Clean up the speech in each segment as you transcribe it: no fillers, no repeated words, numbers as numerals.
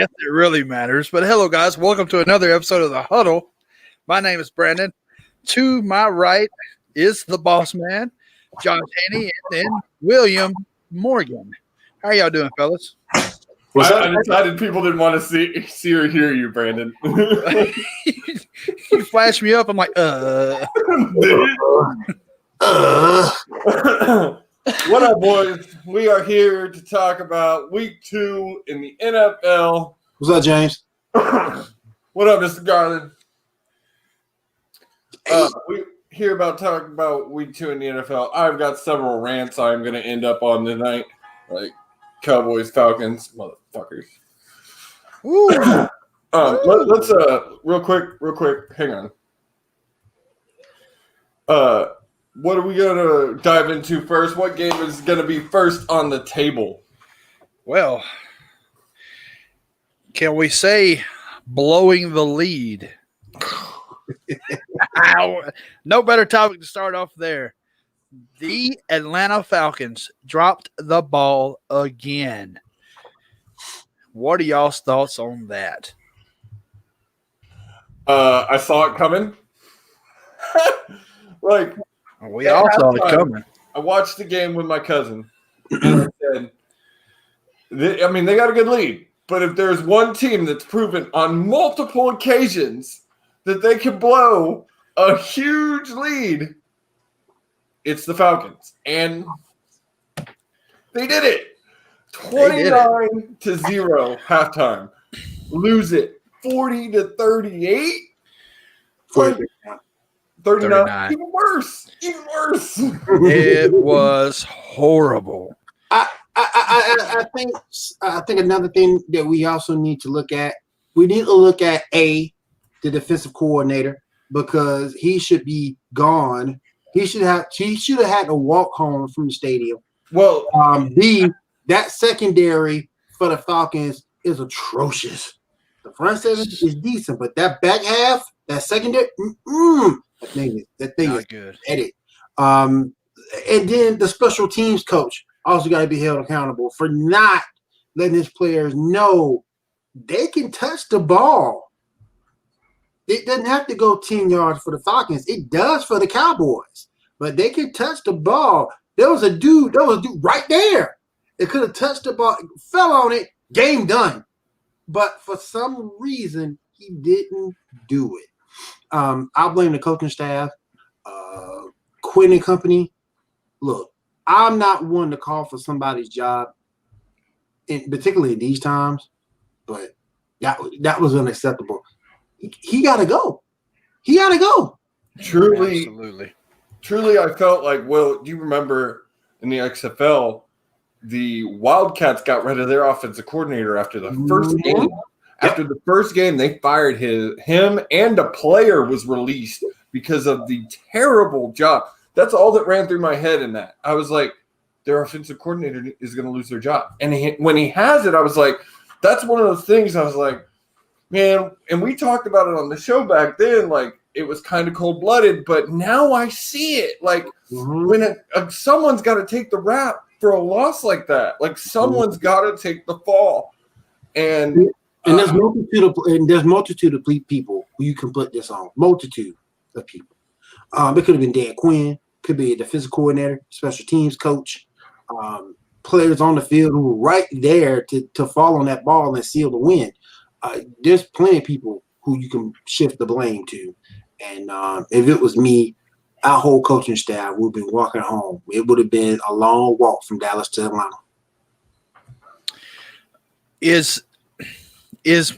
Yes, it really matters. But hello, guys. Welcome to another episode of the Huddle. My name is Brandon. To my right is the boss man, Josh Haney, and then William Morgan. How y'all doing, fellas? I decided people didn't want to see or hear you, Brandon. You flash me up. I'm like, What up, boys? We are here to talk about Week 2 in the NFL. What's up, James? What up, Mr. Garland? We here talking about Week 2 in the NFL. I've got several rants I'm going to end up on tonight, like Cowboys, Falcons, motherfuckers. Let's real quick. Hang on. What are we gonna dive into first? What game is gonna be first on the table? well, can we say blowing the lead? No better topic to start off there. The Atlanta Falcons dropped the ball again. What are y'all's thoughts on that? I saw it coming. We all saw it coming. I watched the game with my cousin, and I said, they got a good lead. But if there's one team that's proven on multiple occasions that they can blow a huge lead, it's the Falcons. And they did it. 29-0 halftime. Lose it 40-38. 39. Even worse. It was horrible. I think another thing that we also need to look at, the defensive coordinator, because he should be gone. He should have had to walk home from the stadium. Well, that secondary for the Falcons is atrocious. The front seven is decent, but that back half, that secondary, that thing is good. Edit. And then the special teams coach also got to be held accountable for not letting his players know they can touch the ball. It doesn't have to go 10 yards for the Falcons. It does for the Cowboys, but they can touch the ball. There was a dude right there. It could have touched the ball, fell on it, game done. But for some reason, he didn't do it. I'll blame the coaching staff, Quinn and company. Look, I'm not one to call for somebody's job, particularly in these times, but that was unacceptable. He got to go. Truly, Absolutely. Truly, I felt like, do you remember in the XFL, the Wildcats got rid of their offensive coordinator after the first game. After the first game, they fired him, and a player was released because of the terrible job. That's all that ran through my head in that. I was like, their offensive coordinator is going to lose their job. And when he has it, I was like, that's one of those things I was like, man, and we talked about it on the show back then, like it was kind of cold-blooded, but now I see it. Like when someone's got to take the rap for a loss like that. Like someone's got to take the fall. And there's multitude of people who you can put this on. Multitude of people. It could have been Dan Quinn, could be a defensive coordinator, special teams coach, players on the field who were right there to fall on that ball and seal the win. There's plenty of people who you can shift the blame to. And if it was me, our whole coaching staff would have been walking home. It would have been a long walk from Dallas to Atlanta. Is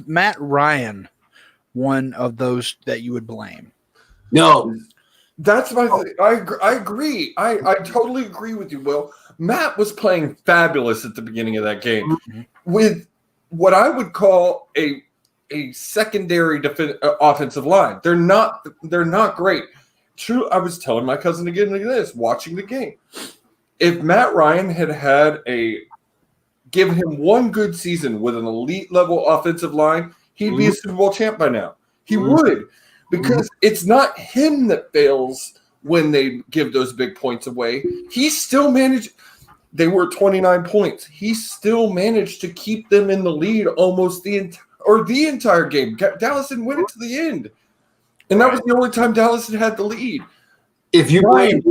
Matt Ryan one of those that you would blame? No. That's my thing. I agree. I totally agree with you, Will. Matt was playing fabulous at the beginning of that game with what I would call a secondary offensive line. They're not great. True, I was telling my cousin again this, watching the game. If Matt Ryan had given him one good season with an elite level offensive line, he'd be a Super Bowl champ by now. He would, because it's not him that fails when they give those big points away. He still managed. They were 29 points. He still managed to keep them in the lead almost the entire game. Dallas didn't win it to the end. And that was the only time Dallas had the lead. If you blame,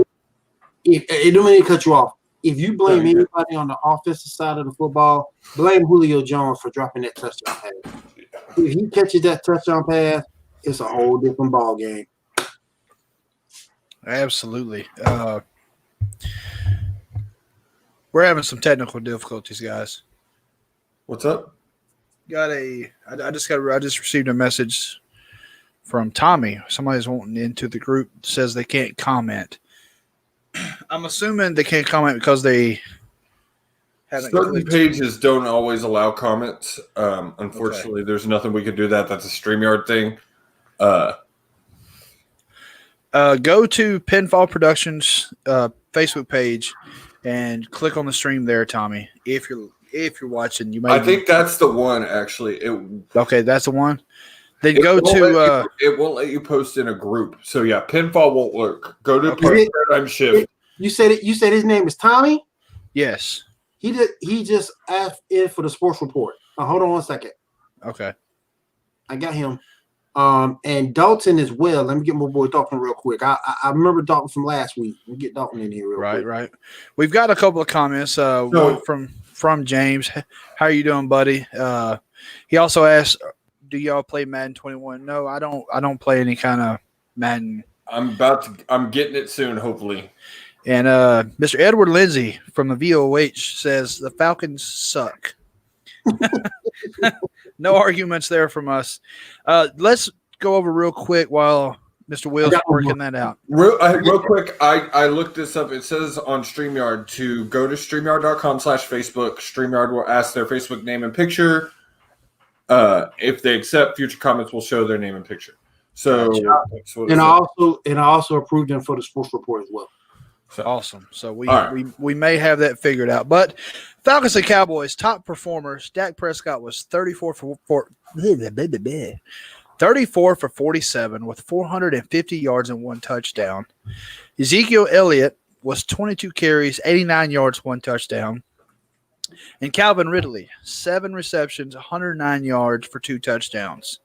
it don't mean to cut you off. If you blame anybody on the offensive side of the football, blame Julio Jones for dropping that touchdown pass. If he catches that touchdown pass, it's a whole different ball game. Absolutely. We're having some technical difficulties, guys. What's up? I just received a message from Tommy. Somebody's wanting into the group, says they can't comment. I'm assuming they can't comment because they haven't. Certain pages don't always allow comments. Unfortunately, There's nothing we can do that. That's a StreamYard thing. Go to Pinfall Productions Facebook page and click on the stream there, Tommy. If you're watching, you might. I think that's the one actually. Okay, that's the one. Then go to. It won't let you post in a group. So yeah, Pinfall won't work. Go to Paradigm Shift. You said it. You said his name is Tommy. Yes. He just asked in for the sports report. Hold on one second. Okay. I got him. And Dalton as well. Let me get my boy Dalton real quick. I remember Dalton from last week. Let me get Dalton in here real quick. Right. We've got a couple of comments. One from James. How are you doing, buddy? He also asked, do y'all play Madden 21? No, I don't play any kind of Madden. I'm getting it soon, hopefully. And Mr. Edward Lindsay from the VOH says the Falcons suck. No arguments there from us. Let's go over real quick while Mr. Will's working that out. Real quick, I looked this up. It says on StreamYard to go to StreamYard.com/Facebook. StreamYard will ask their Facebook name and picture. If they accept, future comments will show their name and picture. So, and I also approved them for the sports report as well. So, awesome. So we may have that figured out. But Falcons and Cowboys top performers. Dak Prescott was 34 for 47 with 450 yards and 1 touchdown. Ezekiel Elliott was 22 carries, 89 yards, 1 touchdown. And Calvin Ridley, 7 receptions, 109 yards for 2 touchdowns.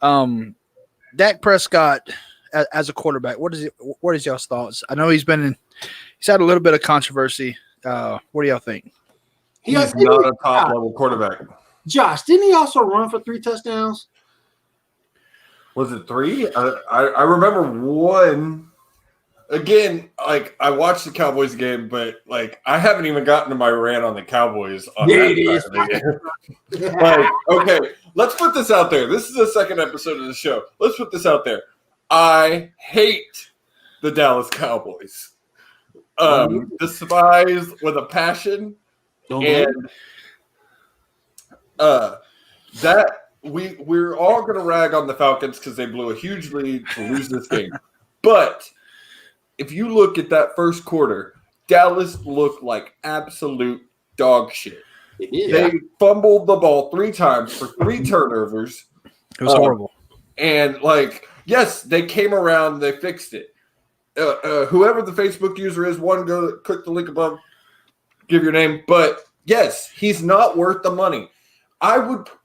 Dak Prescott as a quarterback, what is y'all's thoughts? I know he's had a little bit of controversy. What do y'all think? He's not a top level quarterback. Josh, didn't he also run for 3 touchdowns? Was it 3? I remember 1. Again, like I watched the Cowboys game, but like I haven't even gotten to my rant on the Cowboys on that side of the game. Like, okay, let's put this out there. This is the second episode of the show. Let's put this out there. I hate the Dallas Cowboys. Despise with a passion. And that we're all gonna rag on the Falcons because they blew a huge lead to lose this game. But if you look at that first quarter, Dallas looked like absolute dog shit. They fumbled the ball 3 times for 3 turnovers. It was horrible. And like, yes, they came around, they fixed it. Whoever the Facebook user is, go click the link above, give your name. But yes, he's not worth the money. I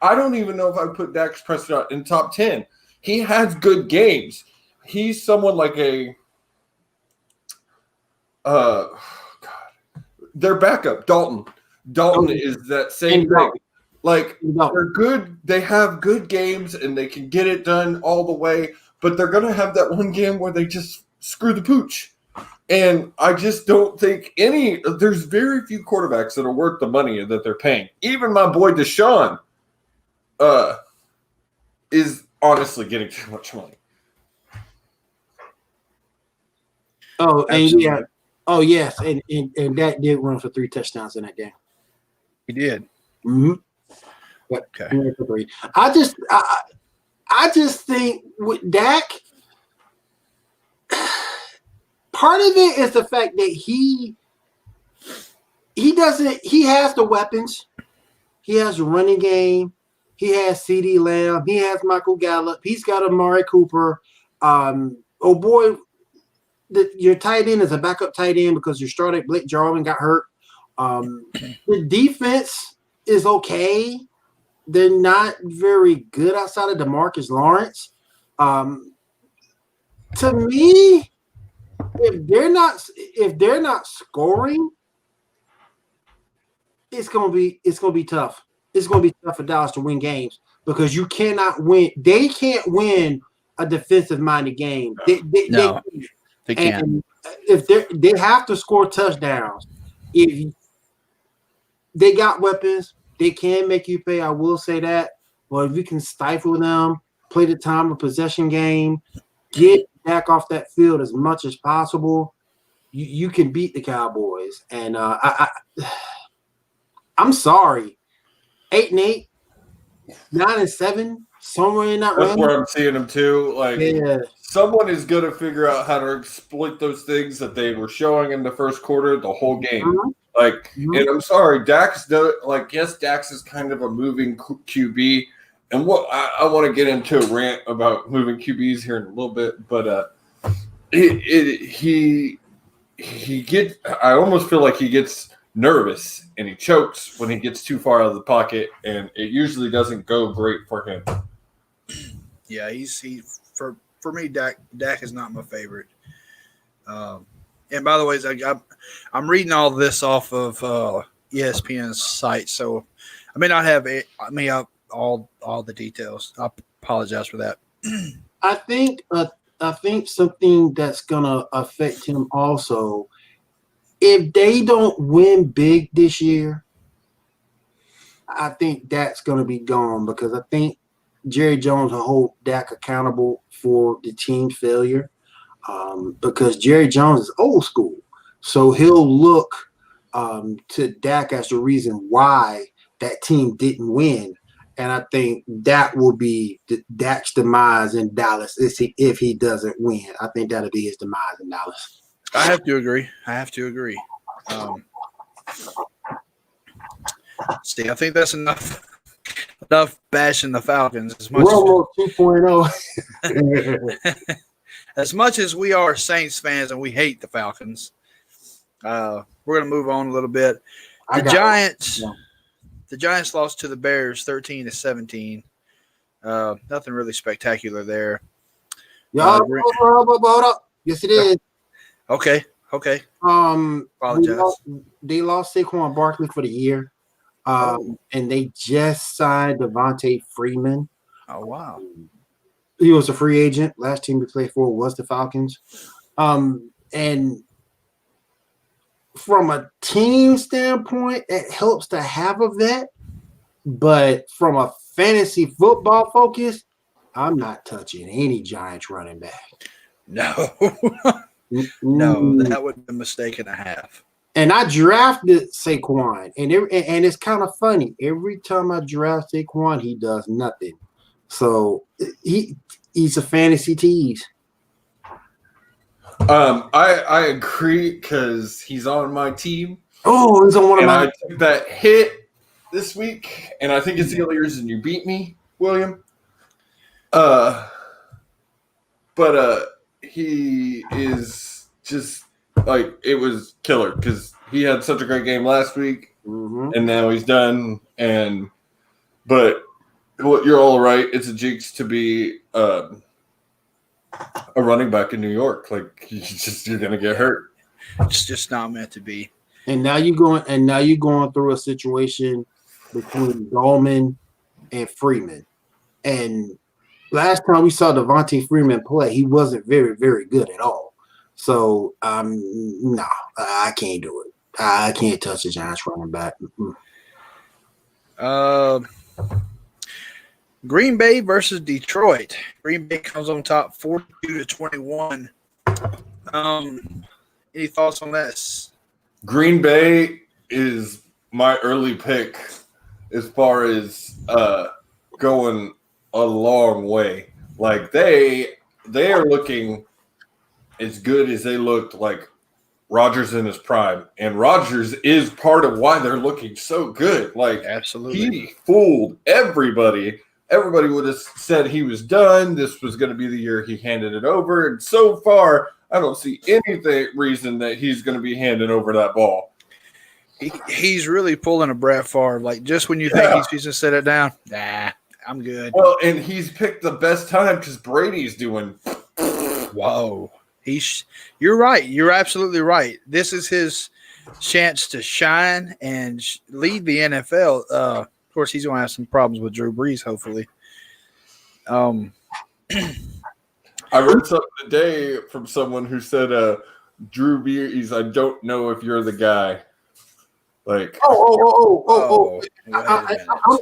don't even know if I would put Dak Prescott in top 10. He has good games. He's someone like their backup, Dalton. Dalton is that same thing. Like, they're good. They have good games and they can get it done all the way, but they're going to have that one game where they just screw the pooch. And I just don't think there's very few quarterbacks that are worth the money that they're paying. Even my boy Deshaun is honestly getting too much money. Oh, and absolutely. Oh, yes. And Dak did run for 3 touchdowns in that game. He did. Mm-hmm. But, okay. I just think with Dak, part of it is the fact that he has the weapons. He has a running game. He has CeeDee Lamb. He has Michael Gallup. He's got Amari Cooper. Your tight end is a backup tight end because your starter Blake Jarwin got hurt. The defense is okay. They're not very good outside of DeMarcus Lawrence. To me, if they're not scoring, it's gonna be tough. It's gonna be tough for Dallas to win games because you cannot win. They can't win a defensive minded game. No, they can't. And if they have to score touchdowns. If they got weapons, they can make you pay. I will say that. But if you can stifle them, play the time of possession game, get back off that field as much as possible, you can beat the Cowboys. And I'm sorry, 8-8, 9-7, somewhere in that range. That's where I'm seeing them too. Like, someone is going to figure out how to exploit those things that they were showing in the first quarter the whole game. Mm-hmm. Like, and I'm sorry, Dax is kind of a moving QB. And what I want to get into a rant about moving QBs here in a little bit, but he gets. I almost feel like he gets nervous and he chokes when he gets too far out of the pocket, and it usually doesn't go great for him. Yeah, for me, Dak is not my favorite. And by the way, I'm reading all this off of ESPN's site, so I may not have all the details. I apologize for that. I think something that's gonna affect him also. If they don't win big this year, I think Dak's gonna be gone because I think Jerry Jones will hold Dak accountable for the team's failure. Because Jerry Jones is old school. So he'll look to Dak as the reason why that team didn't win. And I think that will be Dak's demise in Dallas if he doesn't win. I think that'll be his demise in Dallas. I have to agree. See, I think that's enough bashing the Falcons. We're almost 2.0. As much as we are Saints fans and we hate the Falcons, we're going to move on a little bit. The Giants lost to the Bears 13-17. Nothing really spectacular there. Hold up. Yes, it is. Okay. Apologize. They lost Saquon Barkley for the year. And they just signed Devontae Freeman. Oh, wow. He was a free agent. Last team he played for was the Falcons. And from a team standpoint, it helps to have a vet. But from a fantasy football focus, I'm not touching any Giants running back. No. No, that would be a mistake and a half. And I drafted Saquon. And it's kind of funny. Every time I draft Saquon, he does nothing. So he's a fantasy tease. I agree because he's on my team. Oh, he's on one of my. I took that hit this week, and I think it's the only reason you beat me, William. But he is just like it was killer because he had such a great game last week, and now he's done. But you're all right. It's a jinx to be a running back in New York. Like you're gonna get hurt. It's just not meant to be. And now you're going through a situation between Gallman and Freeman. And last time we saw Devontae Freeman play, he wasn't very, very good at all. So no, I can't do it. I can't touch the Giants running back. Green Bay versus Detroit. Green Bay comes on top 42-21. Any thoughts on this? Green Bay is my early pick as far as going a long way. Like they are looking as good as they looked like Rodgers in his prime. And Rodgers is part of why they're looking so good. Like absolutely, he fooled everybody. Everybody would have said he was done. This was going to be the year he handed it over. And so far, I don't see any reason that he's going to be handing over that ball. He's really pulling a Brett Favre. Like, just when you think he's going to set it down, nah, I'm good. Well, and he's picked the best time because Brady's doing. Whoa. You're right. You're absolutely right. This is his chance to shine and lead the NFL. Of course, he's going to have some problems with Drew Brees, hopefully. I read something today from someone who said, Drew Brees, I don't know if you're the guy. Like, I'm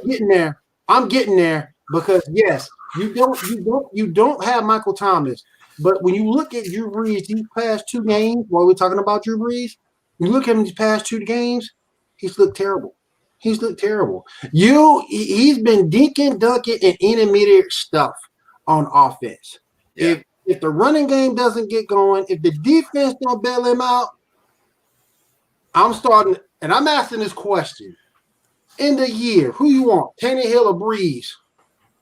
getting there. I'm getting there because yes, you don't have Michael Thomas, but when you look at Drew Brees these past 2 games, while we're talking about Drew Brees, you look at him these past 2 games, he's looked terrible. He's been dinking, dunking, and intermediate stuff on offense. Yeah. If the running game doesn't get going, if the defense don't bail him out, I'm starting, and I'm asking this question. In the year, who you want, Tannehill or Breeze?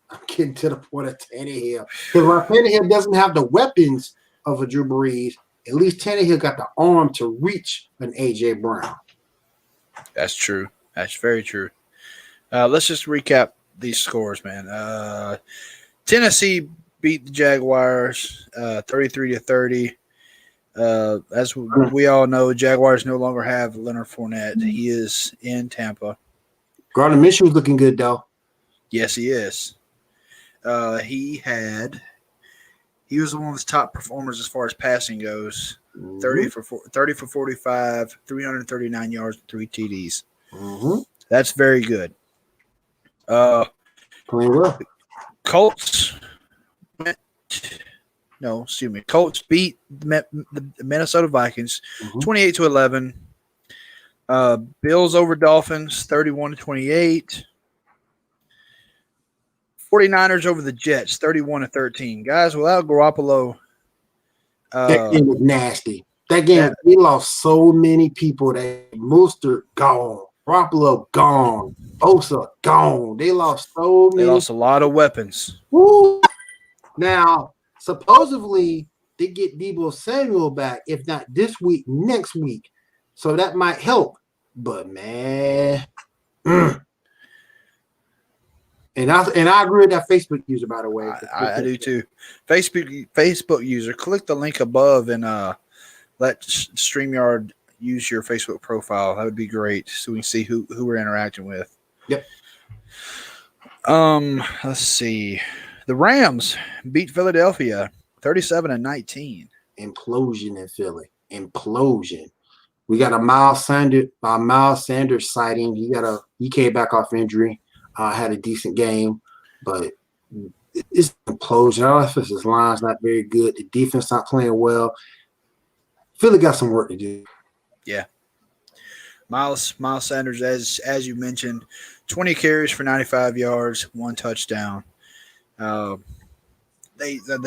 I'm getting to the point of Tannehill. Because while Tannehill doesn't have the weapons of a Drew Brees, at least Tannehill got the arm to reach an A.J. Brown. That's true. That's very true. Let's just recap these scores, man. Tennessee beat the Jaguars 33-30. As we all know, Jaguars no longer have Leonard Fournette. He is in Tampa. Gardner Minshew's looking good, though. Yes, he is. He was one of the top performers as far as passing goes. 30 for 45, 339 yards, 3 TDs. Mm-hmm. That's very good. Playing well. Colts beat the Minnesota Vikings 28-11. Bills over Dolphins 31-28. 49ers over the Jets 31-13. Guys, without Garoppolo, that game was nasty. That game, we lost so many people. That Mostert gone, Garoppolo gone, Bosa gone. They lost so many. They lost a lot of weapons. Woo! Now, supposedly, they get Deebo Samuel back, if not this week, next week. So that might help. But, man. And I agree with that Facebook user, by the way. I do too. Facebook user, click the link above and let StreamYard use your Facebook profile. That would be great, so we can see who we're interacting with. Yep. Let's see. The Rams beat Philadelphia 37-19. Implosion in Philly. Implosion. We got a Miles Sanders sighting. He came back off injury. Had a decent game, but it's an implosion. Our offensive line's not very good. The defense not playing well. Philly got some work to do. Yeah. Miles Sanders, as you mentioned, 20 carries for 95 yards, 1 touchdown. They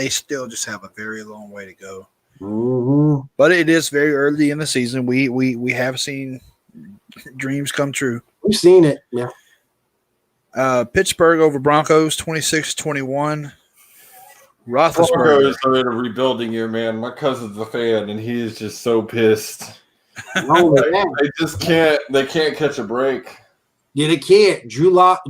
still just have a very long way to go. Mm-hmm. But it is very early in the season. We have seen dreams come true. We've seen it, yeah. Pittsburgh over Broncos 26-21. Broncos are in a rebuilding year, man. My cousin's a fan, and he is just so pissed. They just can't. They can't catch a break. Yeah, they can't. Drew Lock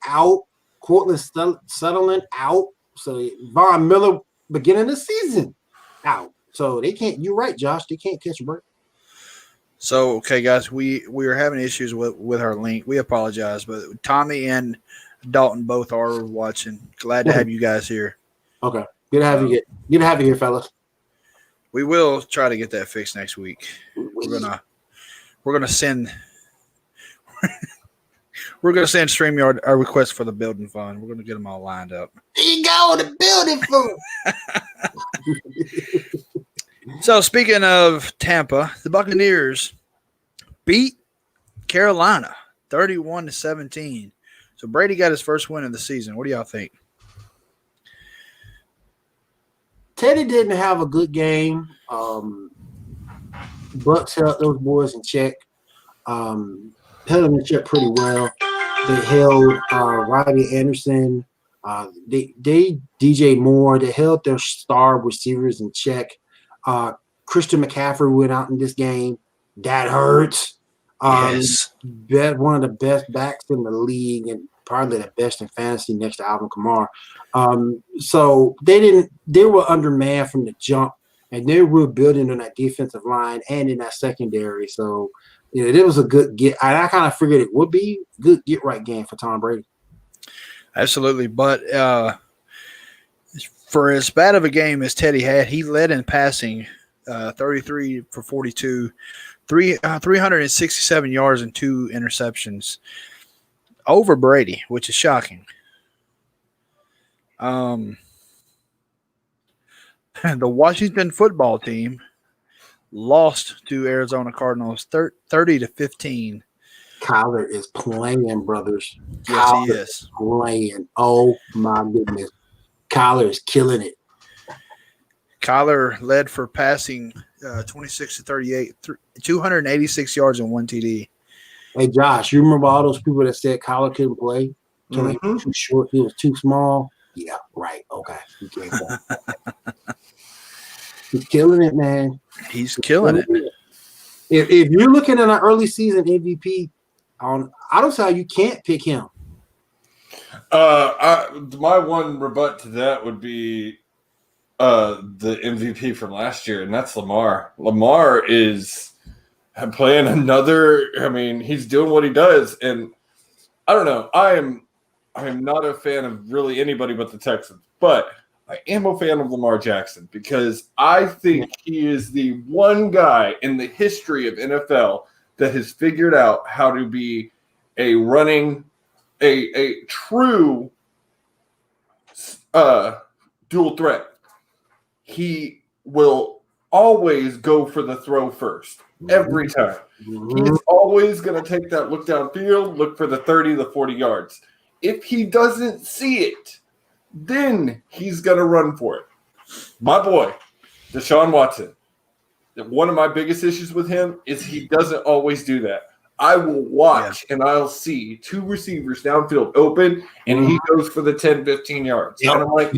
out. Cortland Sutherland out. So Von Miller beginning of the season out. So they can't. You're right, Josh. They can't catch a break. So, okay, guys, we are having issues with our link. We apologize, but Tommy and Dalton both are watching. Glad to have you guys here. Okay, good to have you. Good to have you here, fellas. We will try to get that fixed next week. We're gonna send StreamYard our request for the building fund. We're gonna get them all lined up. There you go, the building fund. So, speaking of Tampa, the Buccaneers beat Carolina 31-17. So, Brady got his first win of the season. What do y'all think? Teddy didn't have a good game. Bucks held those boys in check. Held them in check pretty well. They held Robbie Anderson. They DJ Moore. They held their star receivers in check. Christian McCaffrey went out in this game. That hurts. Yes. One of the best backs in the league, and probably the best in fantasy next to Alvin Kamara. So they were undermanned from the jump, and they were building on that defensive line and in that secondary. So, it was a good get. I kind of figured it would be a good get right game for Tom Brady. Absolutely. But for as bad of a game as Teddy had, he led in passing 33 for 42, 367 yards and 2 interceptions over Brady, which is shocking. The Washington football team lost to Arizona Cardinals 30-15. Kyler is playing, brothers. Yes, he Kyler is playing. Oh my goodness, Kyler is killing it. Kyler led for passing 26-38, 286 yards and 1 TD. Hey Josh, you remember all those people that said Kyler couldn't play? He was too short. He was too small. Yeah, right. Okay, he can't play. He's killing it, man. He's killing it. If you're looking at an early season MVP, I don't see how you can't pick him. My one rebut to that would be the MVP from last year, and that's Lamar. Lamar is playing another. I mean, he's doing what he does, and I don't know. I am not a fan of really anybody but the Texans, but I am a fan of Lamar Jackson because I think he is the one guy in the history of NFL that has figured out how to be a true dual threat. He will always go for the throw first, every time. He's always going to take that look downfield, look for the 30, the 40 yards. If he doesn't see it, then he's going to run for it. My boy, Deshaun Watson, one of my biggest issues with him is he doesn't always do that. I will watch and I'll see 2 receivers downfield open, and he goes for the 10, 15 yards. Yep. And I'm like,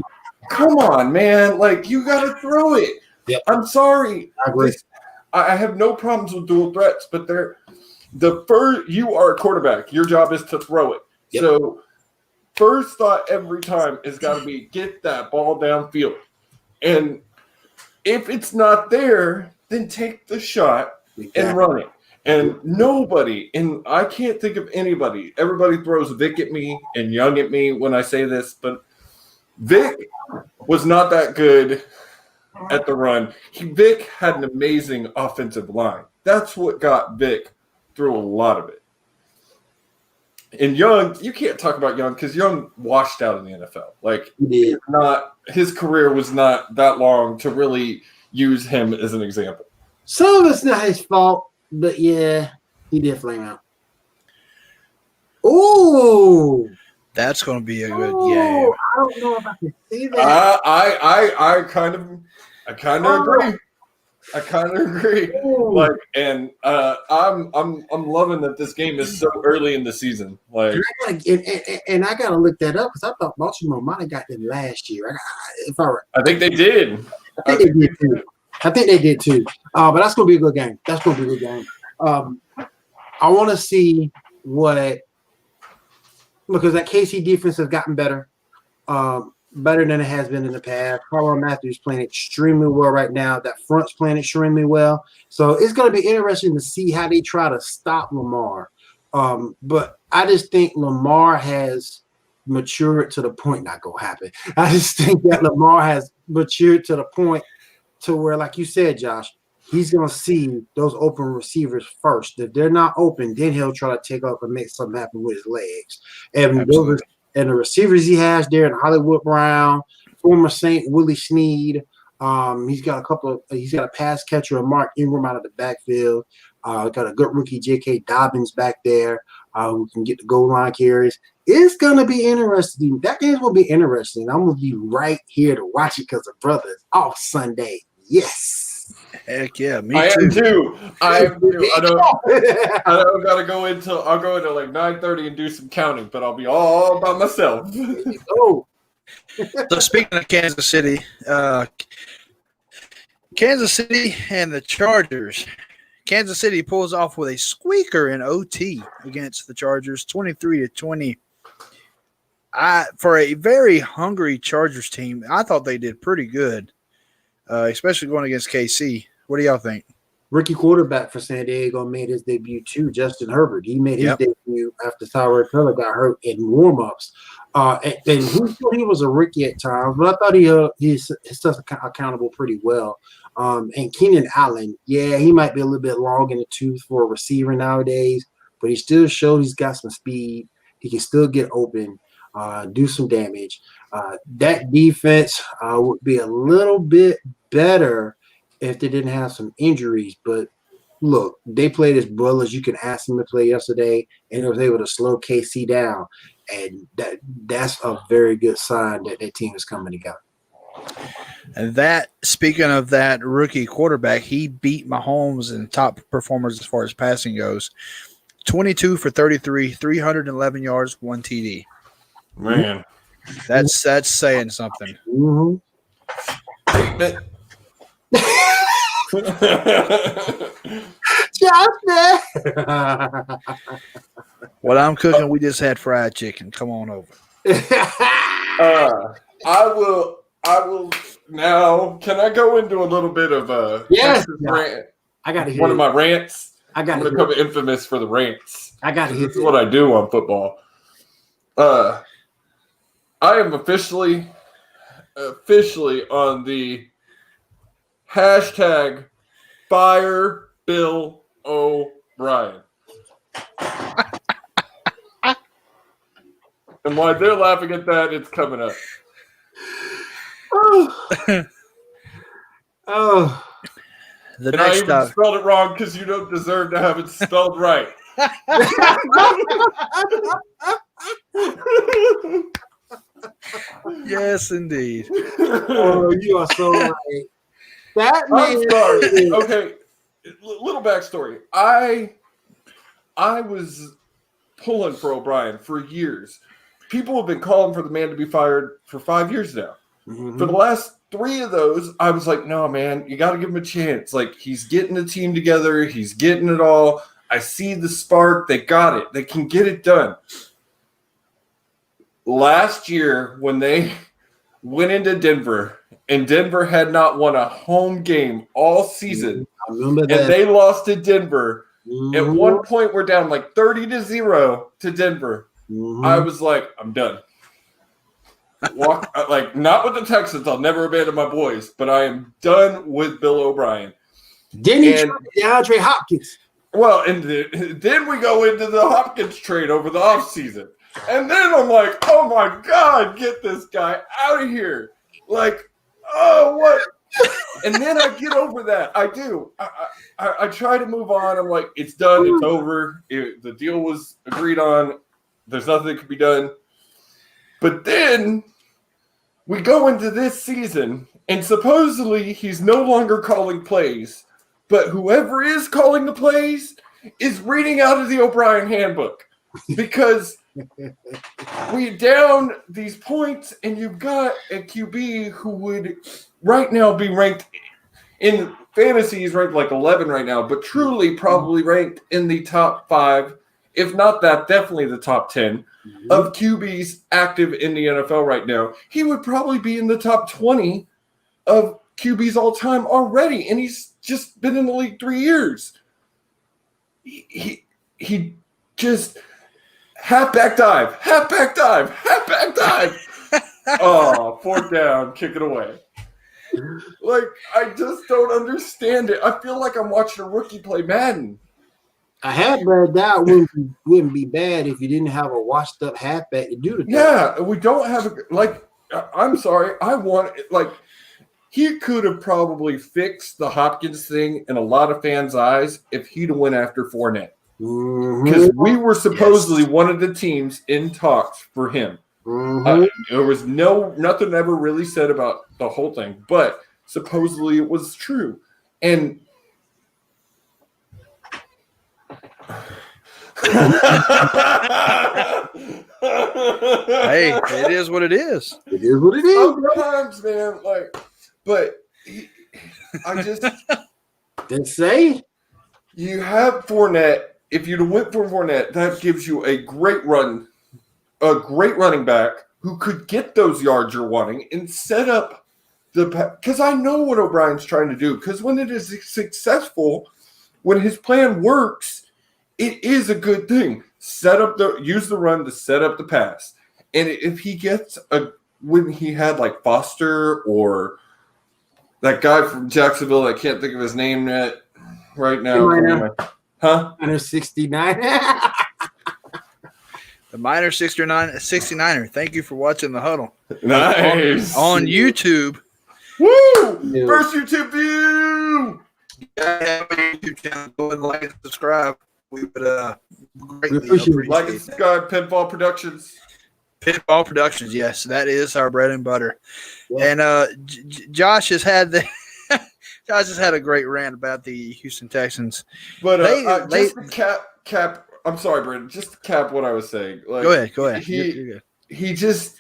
come on, man. Like, you got to throw it. Yep. I'm sorry. I have no problems with dual threats, but you are a quarterback. Your job is to throw it. Yep. So first thought every time has got to be get that ball downfield. And if it's not there, then take the shot and run it. And I can't think of anybody. Everybody throws Vic at me and Young at me when I say this, but Vic was not that good at the run. Vic had an amazing offensive line. That's what got Vic through a lot of it. And Young, you can't talk about Young because Young washed out in the NFL. Like, his career was not that long to really use him as an example. Some of it's not his fault, but yeah, he did flame out. Ooh. That's going to be a good game. I don't know if I can see that. I kind of agree. I kind of agree. Ooh. Like, and I'm loving that this game is so early in the season. Like, and I gotta look that up because I thought Baltimore might have got them last year. I think they did. I think they did too. But that's gonna be a good game. I want to see because that KC defense has gotten better. Better than it has been in the past. Carl Matthews playing extremely well right now. That front's playing extremely well. So it's going to be interesting to see how they try to stop Lamar. But I just think Lamar has matured to the point, not going to happen. I just think that Lamar has matured to the point to where, like you said, Josh, he's going to see those open receivers first. If they're not open, then he'll try to take up and make something happen with his legs. And the receivers he has there, and Hollywood Brown, former Saint Willie Snead. He's got a pass catcher, Mark Ingram out of the backfield. Got a good rookie, J.K. Dobbins back there, who can get the goal line carries. It's gonna be interesting. That game's gonna be interesting. I'm gonna be right here to watch it because the brother is off Sunday. Yes. Heck yeah, me too. I am too. I don't gotta go I'll go into like 9:30 and do some counting, but I'll be all by myself. So speaking of Kansas City and the Chargers Kansas City pulls off with a squeaker in OT against the Chargers, 23-20. For a very hungry Chargers team, I thought they did pretty good, especially going against KC. What do y'all think? Rookie quarterback for San Diego made his debut too, Justin Herbert. He made his debut after Tyrod Taylor got hurt in warmups. And he was a rookie at times, but I thought he's accountable pretty well. And Keenan Allen, he might be a little bit long in the tooth for a receiver nowadays, but he still showed he's got some speed. He can still get open, do some damage. That defense would be a little bit better if they didn't have some injuries. But look, they played as well as you can ask them to play yesterday, and they was able to slow KC down. And that's a very good sign that that team is coming together. And speaking of that rookie quarterback, he beat Mahomes in top performers as far as passing goes. 22 for 33, 311 yards, 1 TD. Man, that's saying something. Mm-hmm. What I'm cooking, we just had fried chicken. Come on over. I will now. Can I go into a little bit of a rant? I got to hear one of my rants. I'm going to become infamous for the rants. I got to hear. This is what I do on football. I am officially on the hashtag Fire Bill O'Brien. And while they're laughing at that, it's coming up. The and next I even spelled it wrong because you don't deserve to have it spelled right. Yes, indeed. Oh, you are so right. I'm sorry. Okay, little backstory. I was pulling for O'Brien for years. People have been calling for the man to be fired for 5 years now. Mm-hmm. For the last 3 of those, I was like, no, man, you got to give him a chance. Like, he's getting the team together. He's getting it all. I see the spark. They got it. They can get it done. Last year, when they went into Denver, and Denver had not won a home game all season, I remember that. And they lost to Denver. Mm-hmm. At one point, we're down like 30-0 to Denver. Mm-hmm. I was like, I'm done. Like, not with the Texans. I'll never abandon my boys, but I am done with Bill O'Brien. Then he tried DeAndre Hopkins. Well, and then we go into the Hopkins trade over the offseason. And then I'm like, oh my God, get this guy out of here. Like, oh, what? And then I get over that. I do. I try to move on. I'm like, it's done. It's over. The deal was agreed on. There's nothing that can be done. But then we go into this season, and supposedly he's no longer calling plays. But whoever is calling the plays is reading out of the O'Brien handbook. Because we down these points, and you've got a QB who would right now be ranked in fantasy. He's ranked like 11 right now, but truly probably ranked in the top 5, if not that, definitely the top 10 of QBs active in the NFL right now. He would probably be in the top 20 of QBs all time already, and he's just been in the league 3 years. He just halfback dive. Oh, 4th down, kick it away. Like, I just don't understand it. I feel like I'm watching a rookie play Madden. A halfback that wouldn't be bad if you didn't have a washed up halfback to do the thing. Yeah, we don't have I'm sorry. He could have probably fixed the Hopkins thing in a lot of fans' eyes if he'd have went after Fournette. Because we were supposedly one of the teams in talks for him. There was nothing ever really said about the whole thing, but supposedly it was true. And hey, it is what it is. It is what it is. Sometimes, man, I just didn't say. You have Fournette. If you'd have went for Fournette, that gives you a great running back who could get those yards you're wanting and set up because I know what O'Brien's trying to do. Because when it is successful, when his plan works, it is a good thing. Use the run to set up the pass. And if he gets when he had like Foster or that guy from Jacksonville, I can't think of his name right now. Huh? Under 69. The Miner 69er. Thank you for watching the Huddle. Nice. On YouTube. Woo! Yeah. First YouTube view. Have a YouTube channel. Go and like and subscribe. We would greatly appreciate like and subscribe. Pinball Productions. Pinball Productions. Yes, that is our bread and butter. Yeah. And Josh has had a great rant about the Houston Texans. But just to cap. I'm sorry, Brandon. Just to cap what I was saying. Like, go ahead. He just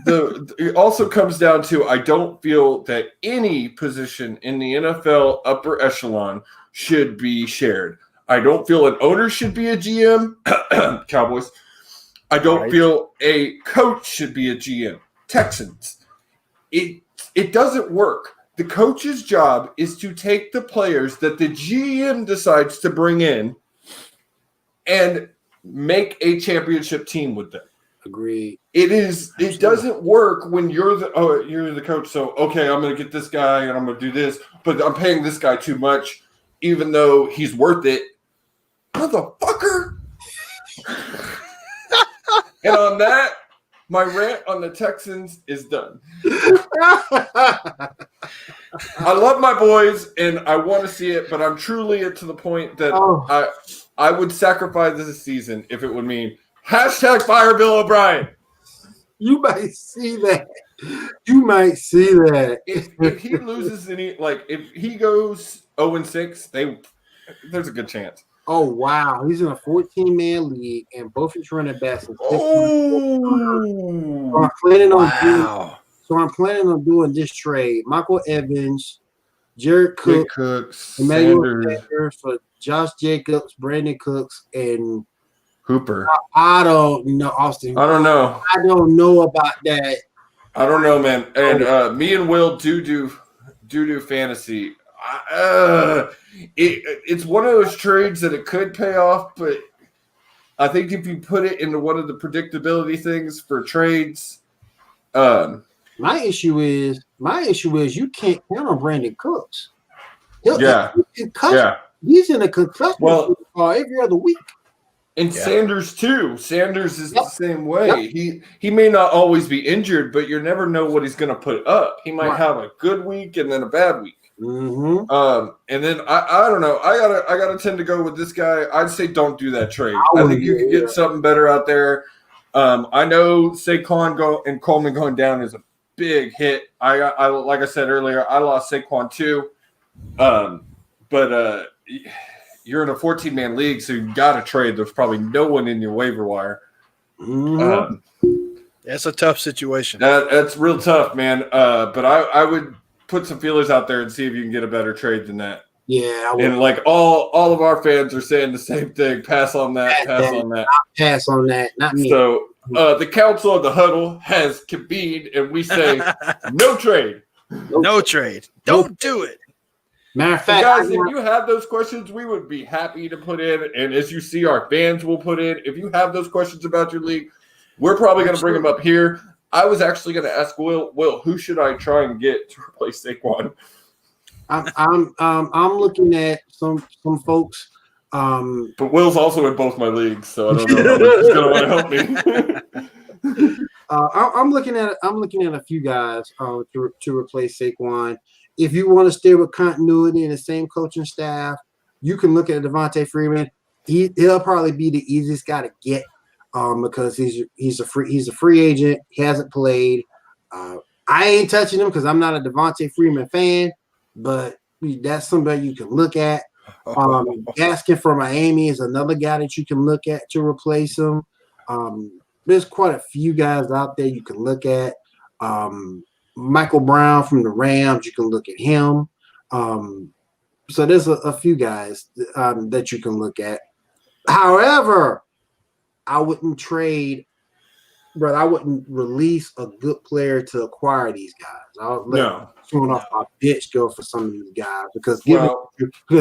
it also comes down to I don't feel that any position in the NFL upper echelon should be shared. I don't feel an owner should be a GM. Cowboys. I don't feel a coach should be a GM. Texans. It doesn't work. The coach's job is to take the players that the GM decides to bring in and make a championship team with them. Agreed. It doesn't work when you're the coach. So, okay, I'm going to get this guy and I'm going to do this, but I'm paying this guy too much, even though he's worth it. Motherfucker. And on that, my rant on the Texans is done. I love my boys, and I want to see it, but I'm truly to the point that I would sacrifice this season if it would mean #fire Bill O'Brien. You might see that. If he loses if he goes 0-6, there's a good chance. Oh, wow. He's in a 14-man league, and both his running backs. Oh, I'm planning on doing this trade. Michael Evans, Jared Cooks, Emmanuel Sanders for Josh Jacobs, Brandon Cooks, and Hooper. I don't know, Austin. I don't know. I don't know about that. I don't know, man. And me and Will do fantasy. It's one of those trades that it could pay off, but I think if you put it into one of the predictability things for trades, my issue is you can't count on Brandon Cooks. He's in a concussion every other week. And Sanders too. Sanders is the same way. He may not always be injured, but you never know what he's going to put up. He might have a good week and then a bad week. Mm-hmm. And then I don't know. I gotta tend to go with this guy. I'd say don't do that trade. I think you can get something better out there. I know Saquon and Coleman going down is a big hit. I like I said earlier, I lost Saquon too. But you're in a 14-man league, so you got to trade. There's probably no one in your waiver wire. That's a tough situation. That's real tough, man. But I would put some feelers out there and see if you can get a better trade than that. Yeah, and like all of our fans are saying the same thing. Pass on that. Pass on that. Not me. So the Council of the Huddle has convened, and we say no trade. No trade. Don't do it. Matter of fact, guys, if you have those questions, we would be happy to put in. And as you see, our fans will put in. If you have those questions about your league, we're probably going to bring them up here. I was actually going to ask Will, who should I try and get to replace Saquon? I'm looking at some folks. But Will's also in both my leagues, so I don't know if he's going to want to help me. I'm looking at a few guys to replace Saquon. If you want to stay with continuity and the same coaching staff, you can look at Devontae Freeman. He'll probably be the easiest guy to get because he's a free agent. He hasn't played. I ain't touching him because I'm not a Devontae Freeman fan, but that's somebody you can look at. Gaskin for Miami is another guy that you can look at to replace him. There's quite a few guys out there you can look at. Michael Brown from the Rams, you can look at him. So there's a few guys that you can look at. However, I wouldn't trade, but I wouldn't release a good player to acquire these guys. I'll let someone off my bench go for some of these guys because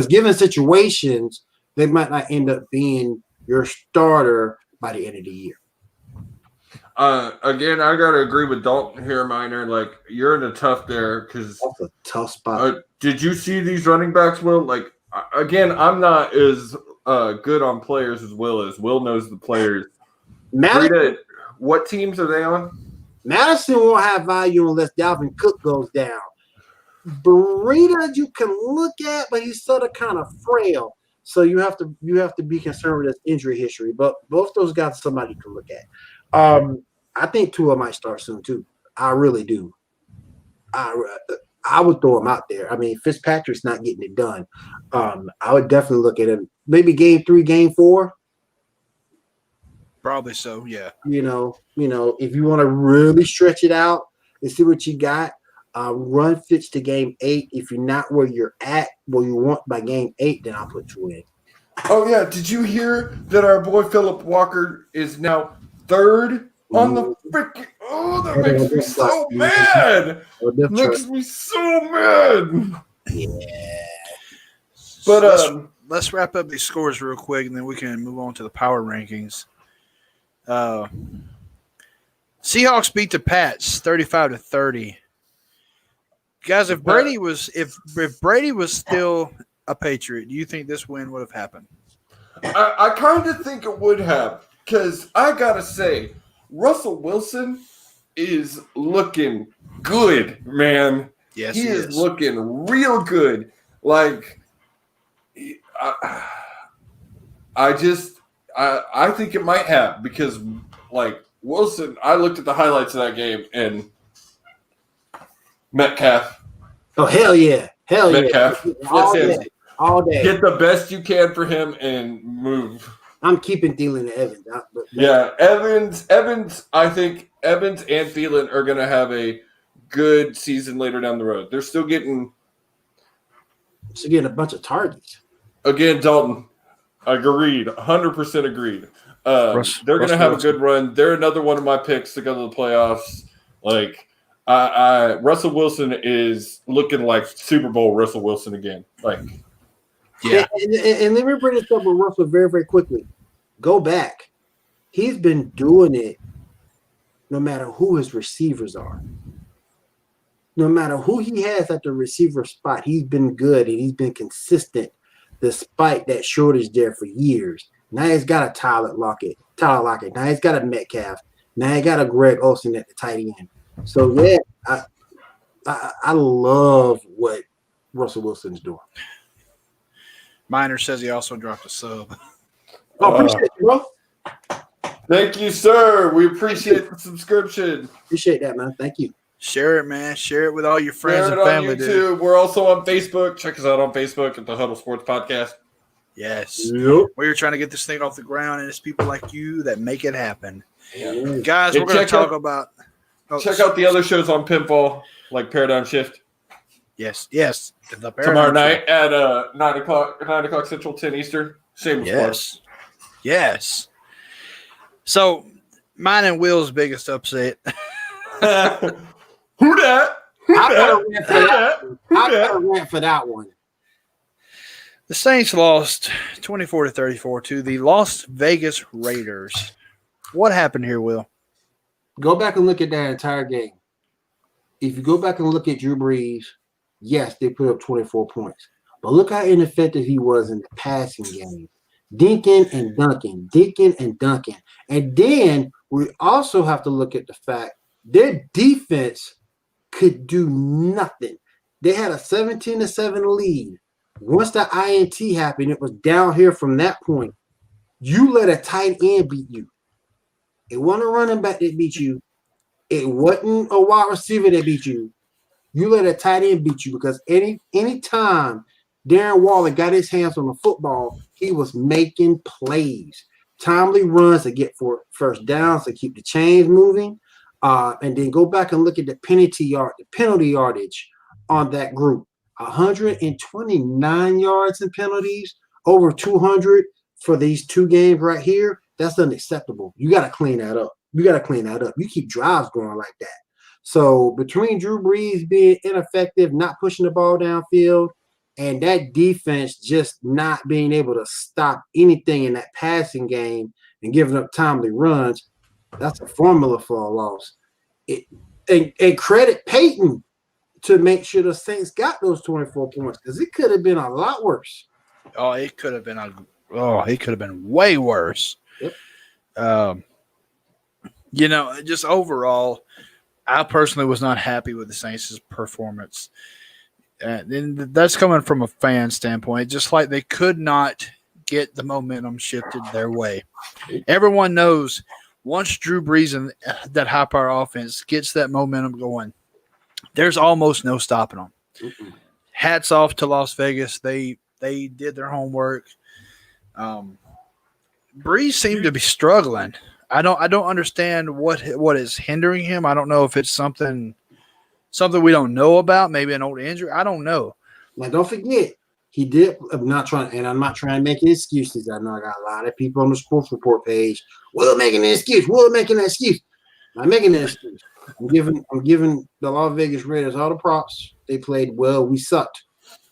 given situations, they might not end up being your starter by the end of the year. Again, I gotta agree with Dalton here, Minor. Like you're in a tough there because that's a tough spot. Did you see these running backs, Will? Like again, I'm not as good on players as Will is. Will knows the players. Rita, what teams are they on? Madison won't have value unless Dalvin Cook goes down. Burita you can look at, but he's sort of kind of frail. So you have to be concerned with his injury history. But both those guys are somebody to look at. I think Tua might start soon too. I really do. I would throw him out there. I mean, Fitzpatrick's not getting it done. I would definitely look at him. Maybe game 3, game 4. Probably so, yeah. You know, if you want to really stretch it out and see what you got, run Fitz to game 8. If you're not where you're at, where you want by game 8, then I'll put you in. Oh yeah, did you hear that our boy Philip Walker is now 3rd on the freaking? Oh, that makes me so mad. Makes me so mad. Yeah. But let's wrap up these scores real quick, and then we can move on to the power rankings. Seahawks beat the Pats 35-30. Guys, if Brady was still a Patriot, do you think this win would have happened? I kind of think it would have, because I gotta say, Russell Wilson is looking good, man. Yes, he is looking real good. Like, I think it might have, because like Wilson, I looked at the highlights of that game and Metcalf. Oh hell yeah, Metcalf. Yeah! All day. Get the best you can for him and move. I'm keeping Thielen and Evans. Yeah, Evans. I think Evans and Thielen are going to have a good season later down the road. They're still getting a bunch of targets. Again, Dalton. Agreed. 100% agreed. They're going to have a good run. They're another one of my picks to go to the playoffs. Like, Russell Wilson is looking like Super Bowl Russell Wilson again. Like, yeah. And let me bring this up with Russell very, very quickly. Go back. He's been doing it no matter who his receivers are. No matter who he has at the receiver spot, he's been good and he's been consistent despite that shortage there for years. Now he's got a Tyler Lockett. Now he's got a Metcalf. Now he got a Greg Olsen at the tight end. So, yeah, I love what Russell Wilson's doing. Miner says he also dropped a sub. Oh, appreciate it, bro. Thank you, sir. We appreciate the subscription. Appreciate that, man. Thank you. Share it, man. Share it with all your friends and family. On YouTube. Dude. We're also on Facebook. Check us out on Facebook at the Huddle Sports Podcast. Yes. Yep. We're trying to get this thing off the ground, and it's people like you that make it happen. Yeah. Guys, we're going to talk about – check out the other shows on Pinball, like Paradigm Shift. Yes. Tomorrow night at 9 o'clock Central, 10 Eastern. Same as Yes. So, mine and Will's biggest upset. Who dat? I got a rant for that one. The Saints lost 24-34 to the Las Vegas Raiders. What happened here, Will? Go back and look at that entire game. If you go back and look at Drew Brees, yes, they put up 24 points. But look how ineffective he was in the passing game. Dinking and dunking. And then we also have to look at the fact their defense could do nothing. They had a 17-7 lead. Once the INT happened, it was down here from that point. You let a tight end beat you. It wasn't a running back that beat you. It wasn't a wide receiver that beat you. You let a tight end beat you because any time Darren Waller got his hands on the football, he was making plays. Timely runs to get for first downs to keep the chains moving. And then go back and look at the penalty yardage on that group. 129 yards in penalties, over 200 for these 2 games right here. That's unacceptable. You got to clean that up. You keep drives going like that. So between Drew Brees being ineffective, not pushing the ball downfield, and that defense just not being able to stop anything in that passing game and giving up timely runs, that's a formula for a loss. And credit Peyton to make sure the Saints got those 24 points, because it could have been a lot worse. It could have been way worse. Yep. Just overall, I personally was not happy with the Saints' performance. And that's coming from a fan standpoint. Just like they could not get the momentum shifted their way. Everyone knows once Drew Brees and that high-power offense gets that momentum going, there's almost no stopping them. Mm-hmm. Hats off to Las Vegas. They did their homework. Brees seemed to be struggling. I don't understand what is hindering him. I don't know if it's something we don't know about, maybe an old injury. I don't know. Now, don't forget, he did. I'm not trying to make excuses. I know I got a lot of people on the sports report page. We're making an excuse. I'm not making an excuse. I'm giving the Las Vegas Raiders all the props. They played well. We sucked.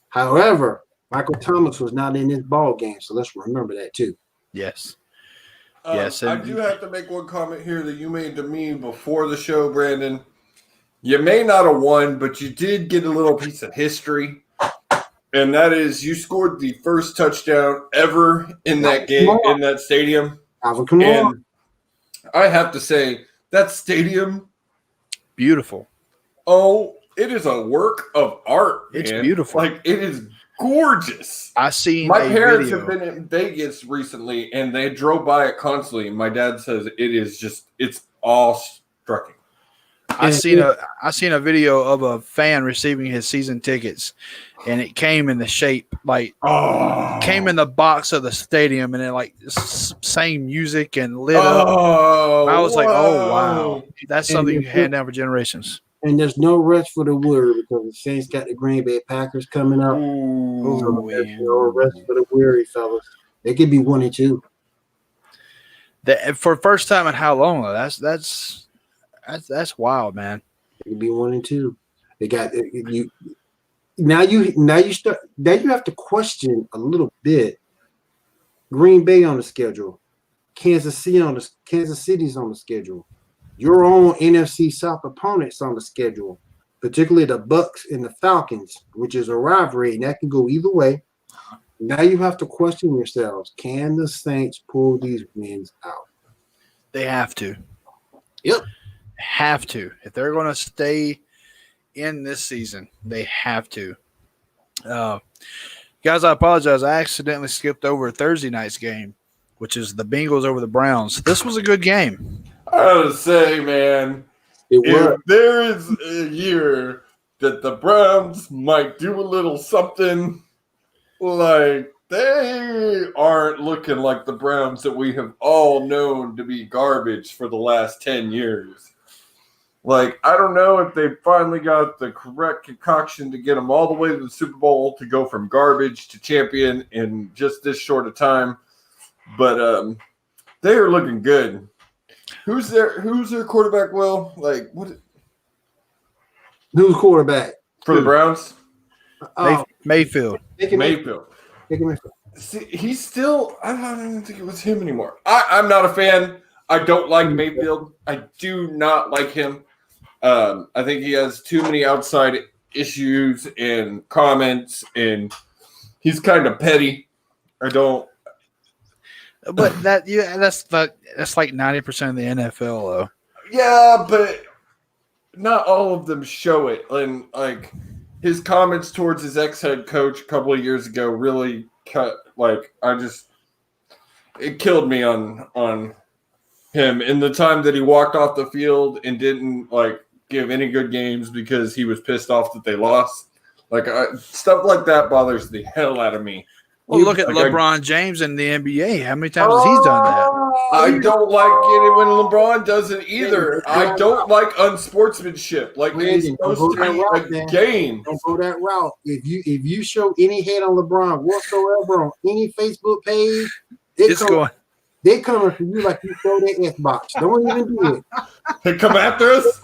However, Michael Thomas was not in this ball game, so let's remember that too. Yes. Yes. I do have to make one comment here that you made to me before the show, Brandon. You may not have won, but you did get a little piece of history, and that is you scored the first touchdown ever in that game, in that stadium. And I have to say, that stadium, beautiful. Oh, it is a work of art. It's man. beautiful. Like, it is gorgeous. I seen my parents have been in Vegas recently, and they drove by it constantly. My dad says it's awe-striking. I seen a video of a fan receiving his season tickets, and it came in the shape came in the box of the stadium, and it same music and lit up. I was like, oh wow, that's something you hand down for generations. And there's no rest for the weary because the Saints got the Green Bay Packers coming up. So there's no rest for the weary, fellas. They could be 1-2. For first time in how long though? That's wild, man. It could be 1-2. They got you. Now you have to question a little bit. Green Bay on the schedule, Kansas City's on the schedule. Your own NFC South opponents on the schedule, particularly the Bucks and the Falcons, which is a rivalry, and that can go either way. Now you have to question yourselves: can the Saints pull these wins out? They have to. Yep. Have to. If they're going to stay in this season, they have to. Guys, I apologize. I accidentally skipped over Thursday night's game, which is the Bengals over the Browns. This was a good game. I would say, man, if there is a year that the Browns might do a little something, like they aren't looking like the Browns that we have all known to be garbage for the last 10 years. Like, I don't know if they finally got the correct concoction to get them all the way to the Super Bowl to go from garbage to champion in just this short a time. But they are looking good. Who's their quarterback, Will? Like, what? Who's quarterback? For the Browns? Mayfield. Mayfield. See, he's still – I don't even think it was him anymore. I'm not a fan. I don't like Mayfield. I do not like him. I think he has too many outside issues and comments, and he's kind of petty. I don't. But that's like 90% of the NFL, though. Yeah, but not all of them show it. And like his comments towards his ex-head coach a couple of years ago really cut. Like it killed me on him in the time that he walked off the field and didn't give any good games because he was pissed off that they lost. Stuff like that bothers the hell out of me. Well, look at LeBron James in the NBA. How many times has he done that? I don't like it when LeBron does it either. I don't like unsportsmanship. Like it's supposed to be a game. Don't go that route. If you show any hate on LeBron whatsoever on any Facebook page, they coming for you like you throw that Xbox. Don't even do it. They come after us.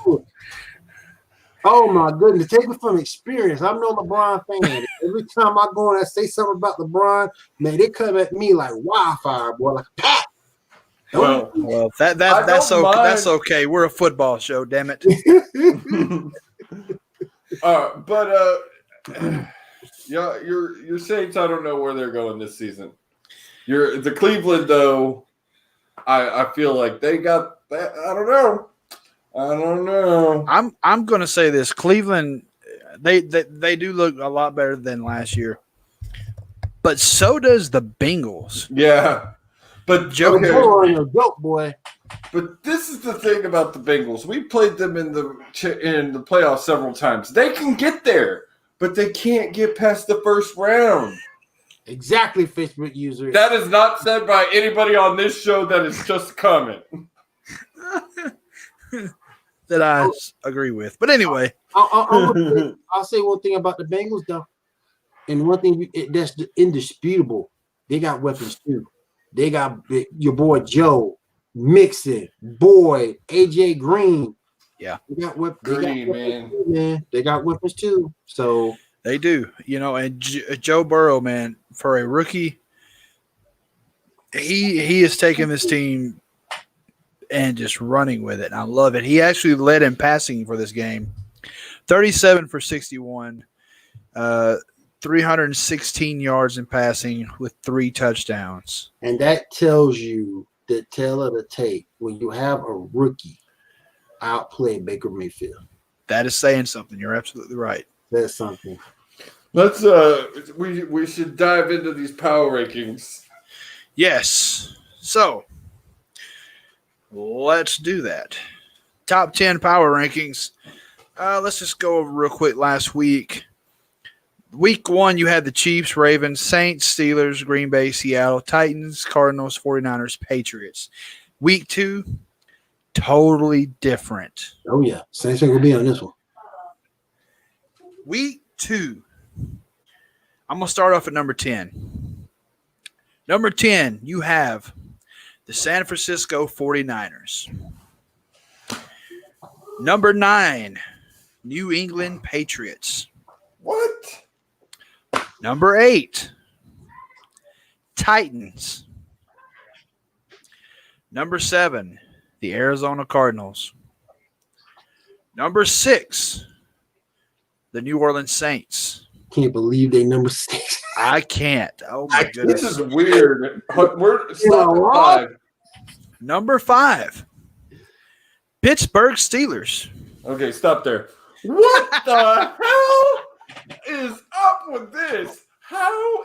Oh my goodness! Take it from experience. I'm no LeBron fan. Every time I go and I say something about LeBron, man, they come at me like wildfire, boy, like pat. Well, that's okay. We're a football show, damn it. Yeah, your Saints. I don't know where they're going this season. The Cleveland though. I feel like they got that. I don't know. I'm going to say this: Cleveland, they do look a lot better than last year, but so does the Bengals. Yeah, but Joe boy. But this is the thing about the Bengals. We played them in the playoffs several times. They can get there, but they can't get past the first round. Exactly, Facebook user. That is not said by anybody on this show. That is just a comment. That I agree with. But anyway. I'll say one thing about the Bengals, though. And one thing that's indisputable. They got weapons, too. They got your boy Joe, Mixon, Boyd, AJ Green. Yeah. They got weapons, They got weapons, too. So they do, and Joe Burrow, man, for a rookie, he is taking this team and just running with it. And I love it. He actually led in passing for this game, 37 for 61, 316 yards in passing with 3 touchdowns. And that tells you the tale of the tape when you have a rookie outplay Baker Mayfield. That is saying something. You're absolutely right. That's something. Let's we should dive into these power rankings. Yes. So let's do that. Top 10 power rankings. Let's just go over real quick last week. Week 1, you had the Chiefs, Ravens, Saints, Steelers, Green Bay, Seattle, Titans, Cardinals, 49ers, Patriots. Week 2, totally different. Oh, yeah. Saints ain't going to be on this one. Week 2, I'm going to start off at number 10. Number 10, you have the San Francisco 49ers. Number 9, New England Patriots. What? Number 8, Titans. Number 7, the Arizona Cardinals. Number 6, the New Orleans Saints. Can't believe they number 6. I can't. Oh, my goodness. This is weird. We're stop at 5. Number 5, Pittsburgh Steelers. Okay, stop there. What the hell is up with this? How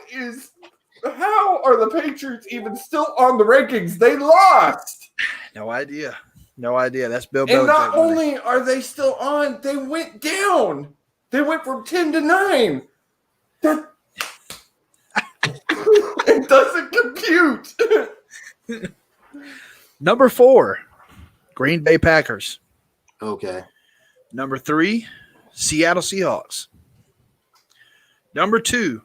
are the Patriots even still on the rankings? They lost. No idea. That's Bill Belichick. And not only are they still on, they went down. They went from 10 to 9. That it doesn't compute. Number 4, Green Bay Packers. Okay. Number 3, Seattle Seahawks. Number 2,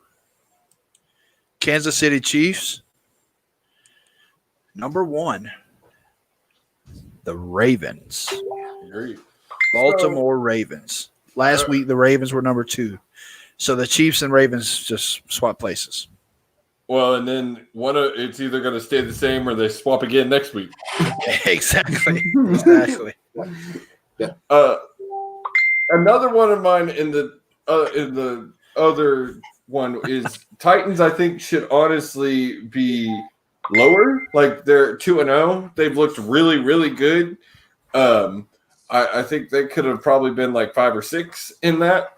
Kansas City Chiefs. Number 1, the Ravens. Baltimore Ravens. Last week, the Ravens were number 2. So the Chiefs and Ravens just swap places. Well, and then it's either going to stay the same or they swap again next week. Exactly. Yeah. Another one of mine in the other one is Titans. I think should honestly be lower. Like they're 2-0. They've looked really, really good. I think they could have probably been like 5 or 6 in that.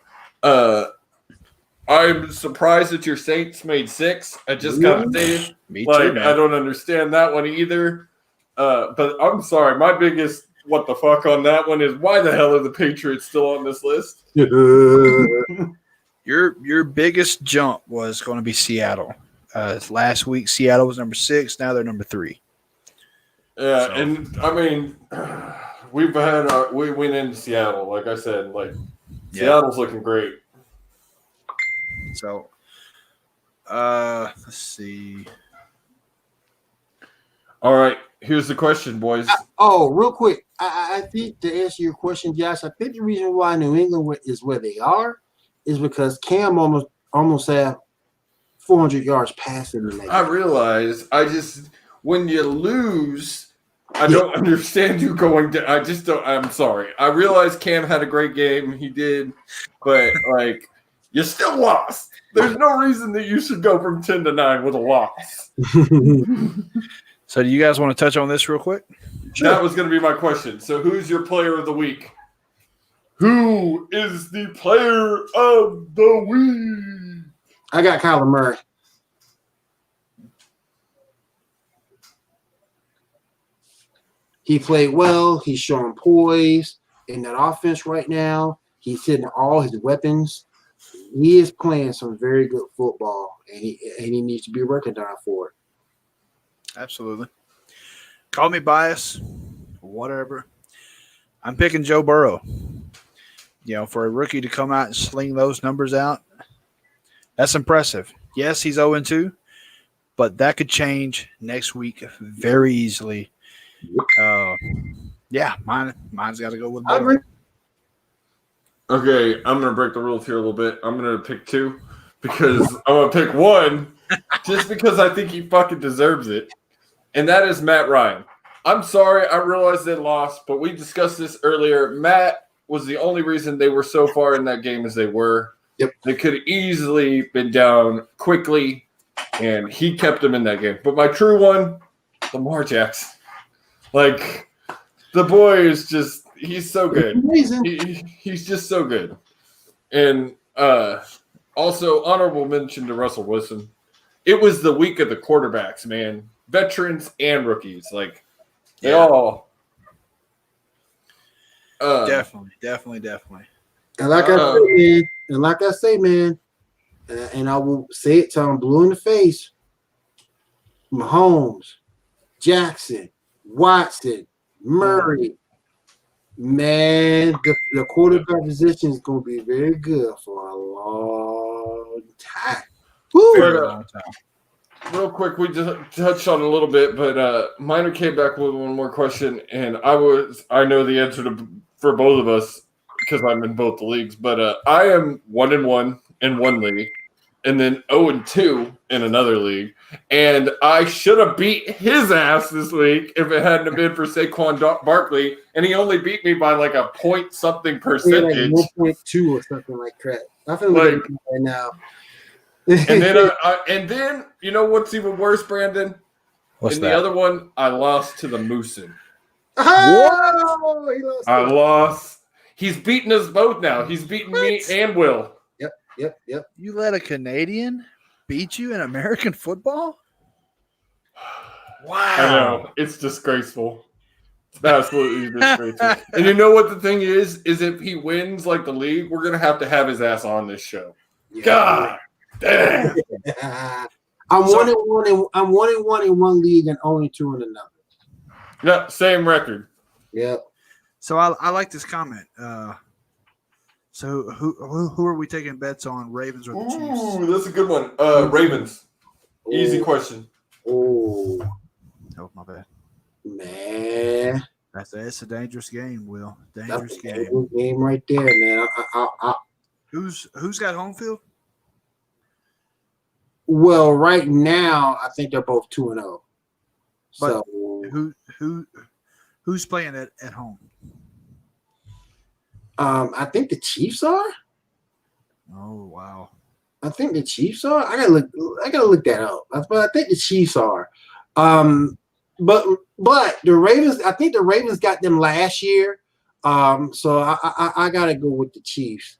I'm surprised that your Saints made 6. I just got to say, Me too, man. I don't understand that one either. But I'm sorry. My biggest what the fuck on that one is why the hell are the Patriots still on this list? Your biggest jump was going to be Seattle. Last week, Seattle was number 6. Now they're number 3. Yeah, So, and I mean, we went into Seattle, like I said, like yeah. Seattle's looking great. So, let's see. All right, here's the question, boys. Oh, real quick, I think to answer your question, Josh, I think the reason why New England is where they are is because Cam almost had 400 yards passing in that I game. realize when you lose, I Yeah. don't understand you going to. I just don't. I'm sorry. I realize Cam had a great game. He did, but like you still lost. There's no reason that you should go from 10-9 with a loss. So, do you guys want to touch on this real quick? That was going to be my question. So, who's your player of the week? Who is the player of the week? I got Kyler Murray. He played well. He's showing poise in that offense right now. He's hitting all his weapons. He is playing some very good football, and he needs to be recognized for it. Absolutely. Call me biased, whatever. I'm picking Joe Burrow. You know, for a rookie to come out and sling those numbers out, that's impressive. Yes, he's 0-2, but that could change next week very easily. Yeah, mine's got to go with I Burrow. agree. Okay, I'm gonna break the rules here a little bit. I'm gonna pick two because I'm gonna pick one just because I think he fucking deserves it, and that is Matt Ryan. I'm sorry, I realize they lost, but we discussed this earlier. Matt was the only reason they were so far in that game as they were. Yep. They could have easily been down quickly, and he kept them in that game. But my true one, Lamar Jackson. Like, the boy is just, he's so good. Amazing. He's just so good. And also, honorable mention to Russell Wilson. It was the week of the quarterbacks, man. Veterans and rookies. Like, they all. Definitely. And like I say, man, and I will say it till I'm blue in the face. Mahomes, Jackson, Watson, Murray, man, the quarterback position is going to be very good for a long time. Woo! Very long time. Real quick, we just touched on it a little bit, but Minor came back with one more question, and I know the answer for both of us because I'm in both the leagues, but I am 1-1 in one league, and then 0-2 in another league, and I should have beat his ass this week if it hadn't have been for Saquon Barkley, and he only beat me by like a point something percentage, like 1.2 or something like that. I feel like right now. and then you know what's even worse, Brandon? What's in that? the other one, I lost to the Moosin. Oh, he lost. I lost. He's beaten us both now. He's beaten me and Will. Yep. You let a Canadian beat you in American football? Wow. I know. It's disgraceful. It's absolutely disgraceful. And you know what the thing is if he wins like the league, we're going to have his ass on this show. Yeah. God damn. I'm 1-1 in one league and 0-2 in another. Yeah, same record. Yep. So I like this comment. So who are we taking bets on, Ravens or the Chiefs? Ooh, that's a good one. Ravens. Easy question. Oh, my bad. Man. It's a dangerous game, Will. That's a dangerous game right there, man. Who's got home field? Well, right now, I think they're both 2-0. But so who's playing at home? I think the Chiefs are. Oh wow! I think the Chiefs are. I gotta look that up. But I think the Chiefs are. But the Ravens. I think the Ravens got them last year. So I gotta go with the Chiefs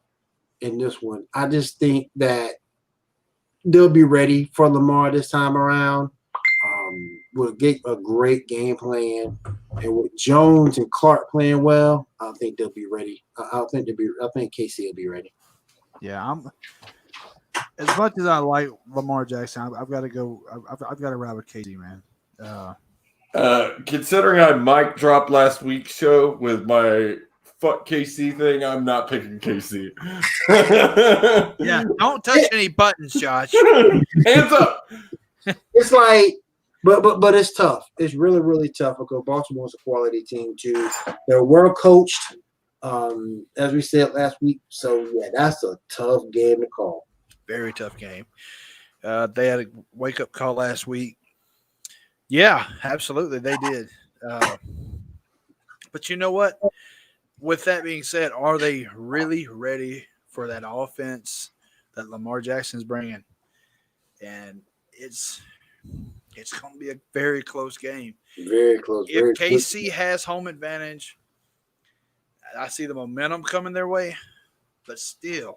in this one. I just think that they'll be ready for Lamar this time around. We'll get a great game plan, and with Jones and Clark playing well, I think they'll be ready. I think KC will be ready. Yeah, I'm. As much as I like Lamar Jackson, I've got to go. I've got to ride with KC, man. Considering I mic dropped last week's show with my fuck KC thing, I'm not picking KC. Yeah, don't touch any buttons, Josh. Hands up. It's like, but it's tough. It's really, really tough because Baltimore's a quality team too. They're well coached, as we said last week. So yeah, that's a tough game to call. Very tough game. They had a wake-up call last week. Yeah, absolutely, they did. But you know what? With that being said, are they really ready for that offense that Lamar Jackson's bringing? And it's going to be a very close game. Very close. If KC has home advantage, I see the momentum coming their way. But still,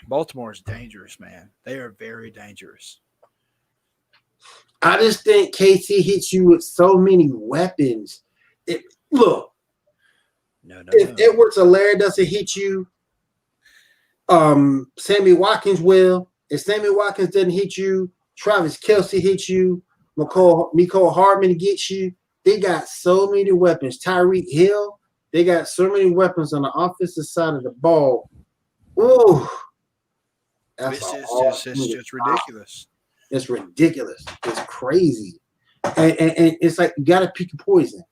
Baltimore is dangerous, man. They are very dangerous. I just think KC hits you with so many weapons. Look, if Edwards-Helaire doesn't hit you, Sammy Watkins will. If Sammy Watkins doesn't hit you, Travis Kelce hits you, Mecole Hardman gets you. They got so many weapons. Tyreek Hill, they got so many weapons on the offensive side of the ball. Ooh. It's just ridiculous. It's ridiculous. It's crazy. And it's like you got to pick a poison.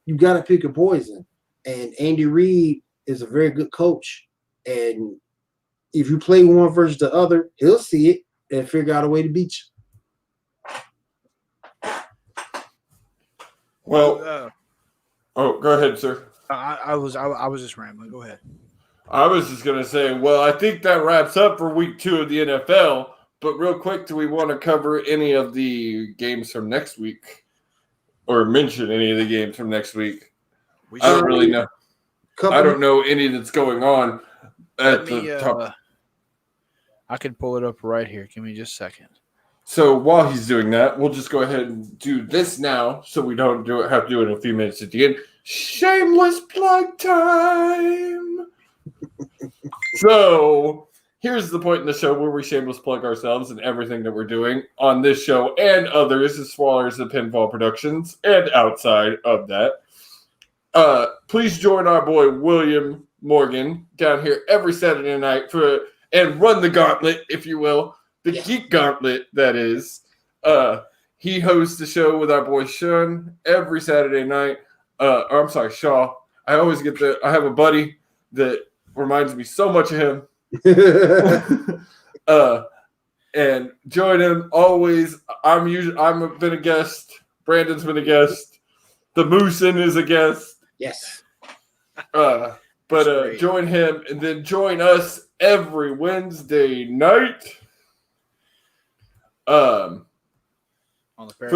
You got to pick a poison. And Andy Reid is a very good coach. And if you play one versus the other, he'll see it and figure out a way to beat you. Well, go ahead, sir. I was just rambling. Go ahead. I was just going to say, well, I think that wraps up for week 2 of the NFL. But real quick, do we want to cover any of the games from next week? Or mention any of the games from next week? I don't really know. I don't know any that's going on at the top. I can pull it up right here. Give me just a second. So while he's doing that, we'll just go ahead and do this now so we don't have to do it in a few minutes at the end. Shameless plug time! So here's the point in the show where we shameless plug ourselves and everything that we're doing on this show and others as far as the Pinfall Productions and outside of that. Please join our boy William Morgan down here every Saturday night and run the gauntlet, if you will. The Geek Gauntlet, that is. He hosts the show with our boy Sean every Saturday night. Shaw. I always I have a buddy that reminds me so much of him. And join him always. I've been a guest. Brandon's been a guest. The Moosin is a guest. Yes. Join him and then join us every Wednesday night. For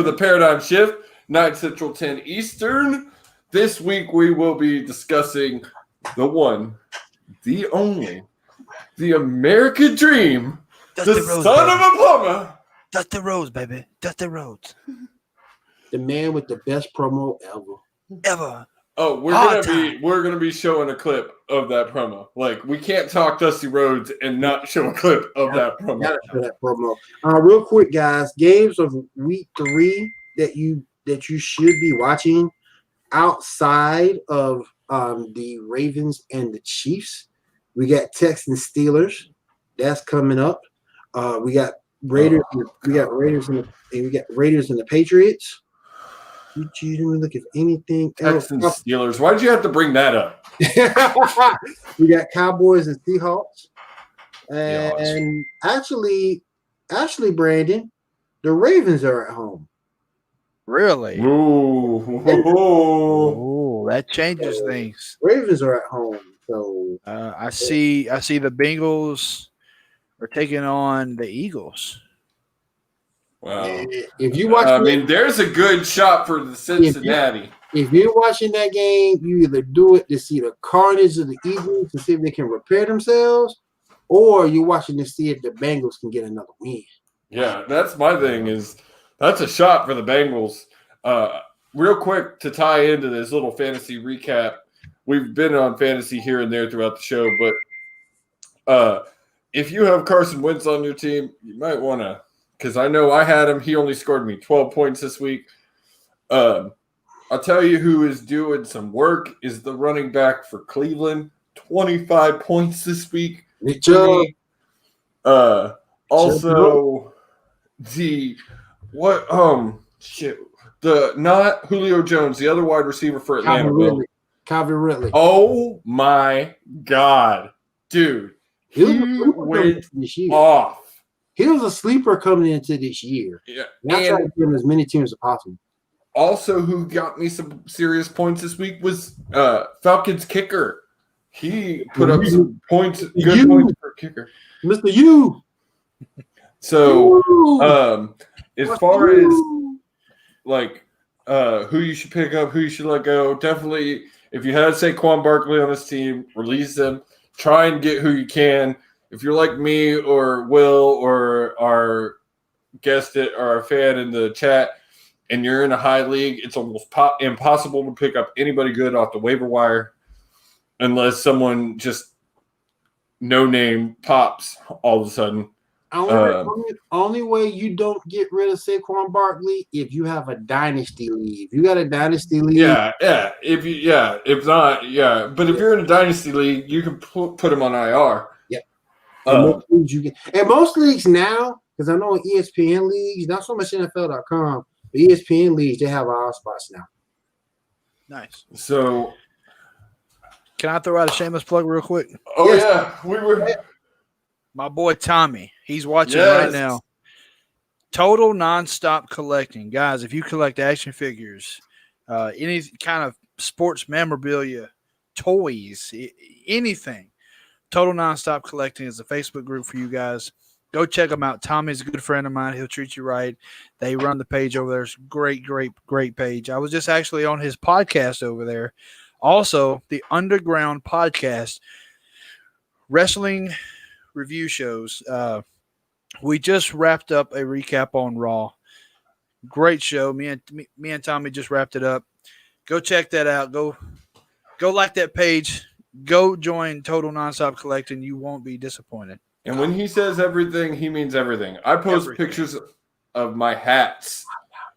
the Paradigm Shift, 9 Central, 10 Eastern. This week we will be discussing the one, the only, the American Dream, Dusty Rhodes, son of a plumber. Dusty Rhodes, baby. Dusty Rhodes. The man with the best promo ever. Oh, we're gonna be showing a clip of that promo. Like, we can't talk Dusty Rhodes and not show a clip of that promo. Gotta show that promo. Real quick, guys, games of week 3 that you should be watching outside of the Ravens and the Chiefs. We got Texans Steelers. That's coming up. We got Raiders. We got Raiders and the Patriots. You didn't look at anything else. Texans Steelers. Why did you have to bring that up? We got Cowboys and Seahawks. And actually, Brandon, the Ravens are at home. Really? Ooh, that changes things. Ravens are at home. So I see the Bengals are taking on the Eagles. Wow. If you watch, there's a good shot for the Cincinnati. If you're watching that game, you either do it to see the carnage of the Eagles to see if they can repair themselves, or you're watching to see if the Bengals can get another win. Yeah, that's my thing. That's a shot for the Bengals. Real quick to tie into this little fantasy recap. We've been on fantasy here and there throughout the show, but if you have Carson Wentz on your team, you might want to because I know I had him. He only scored me 12 points this week. I'll tell you who is doing some work is the running back for Cleveland. 25 points this week. Nick Chubb. Also the not Julio Jones, the other wide receiver for Atlanta. Calvin Ridley. Oh my God, dude. He went off. He was a sleeper coming into this year. Yeah. And I tried to give him as many teams as possible. Also, who got me some serious points this week was Falcons kicker. He put up some points, good points for kicker. Mr. U. So, as far as like who you should pick up, who you should let go, definitely if you had Saquon Barkley on this team, release them. Try and get who you can. If you're like me or Will or our guest or our fan in the chat, and you're in a high league, it's almost impossible to pick up anybody good off the waiver wire unless someone just no name pops all of a sudden. Only way you don't get rid of Saquon Barkley if you have a dynasty league. If you got a dynasty league, if not, yeah. But if you're in a dynasty league, you can put him on IR. Yeah. And most leagues now, because I know in ESPN leagues, not so much NFL.com. The ESPN leagues, they have IR spots now. Nice. So, can I throw out a shameless plug real quick? Oh, yes. Yeah. We were. My boy Tommy. He's watching right now. Total Nonstop Collecting. Guys, if you collect action figures, any kind of sports memorabilia, toys, anything, Total Nonstop Collecting is a Facebook group for you guys. Go check them out. Tommy's a good friend of mine. He'll treat you right. They run the page over there. It's great, great, great page. I was just actually on his podcast over there. Also, the Underground Podcast, wrestling review shows. We just wrapped up a recap on Raw. Great show. Me and Tommy just wrapped it up. Go check that out. Go like that page. Go join Total Nonstop Collecting. You won't be disappointed. And when he says everything, he means everything. I post pictures of my hats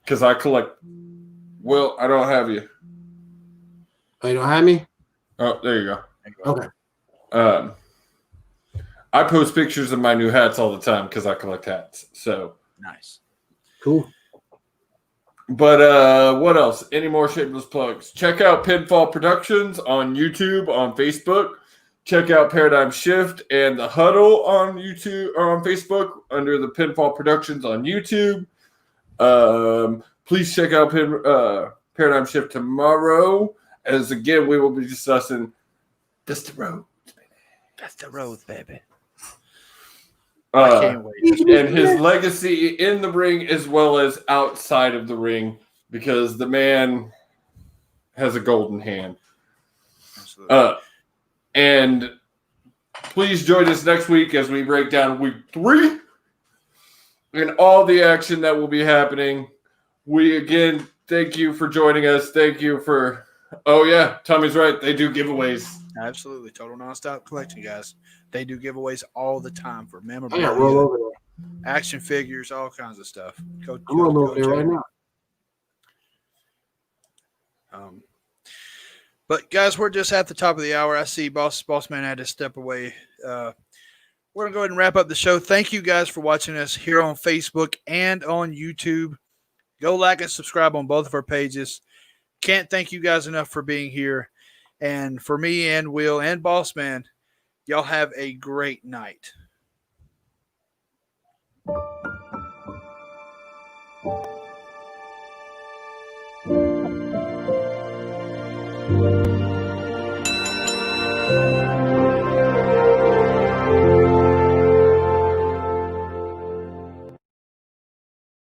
because I collect. Well, I don't have you. Oh, you don't have me? Oh, there you go. Okay. I post pictures of my new hats all the time because I collect hats. So nice. Cool. But what else? Any more shameless plugs? Check out Pinfall Productions on YouTube, on Facebook. Check out Paradigm Shift and the Huddle on YouTube or on Facebook under the Pinfall Productions on YouTube. Please check out Paradigm Shift tomorrow, as again we will be discussing That's the Road, baby. That's the road, baby. I can't wait. And his legacy in the ring as well as outside of the ring, because the man has a golden hand. Absolutely. And please join us next week as we break down week 3 and all the action that will be happening. We again thank you for joining us. Thank you for. Oh yeah, Tommy's right. They do giveaways. Absolutely, Total Nonstop Collecting, guys. They do giveaways all the time for I'm memorabilia, roll over there. action figures, all kinds of stuff. I'm rolling over there right now. But guys, we're just at the top of the hour. I see Boss Man had to step away. We're gonna go ahead and wrap up the show. Thank you guys for watching us here on Facebook and on YouTube. Go like and subscribe on both of our pages. Can't thank you guys enough for being here. And for me and Will and Boss Man, y'all have a great night. Thank you.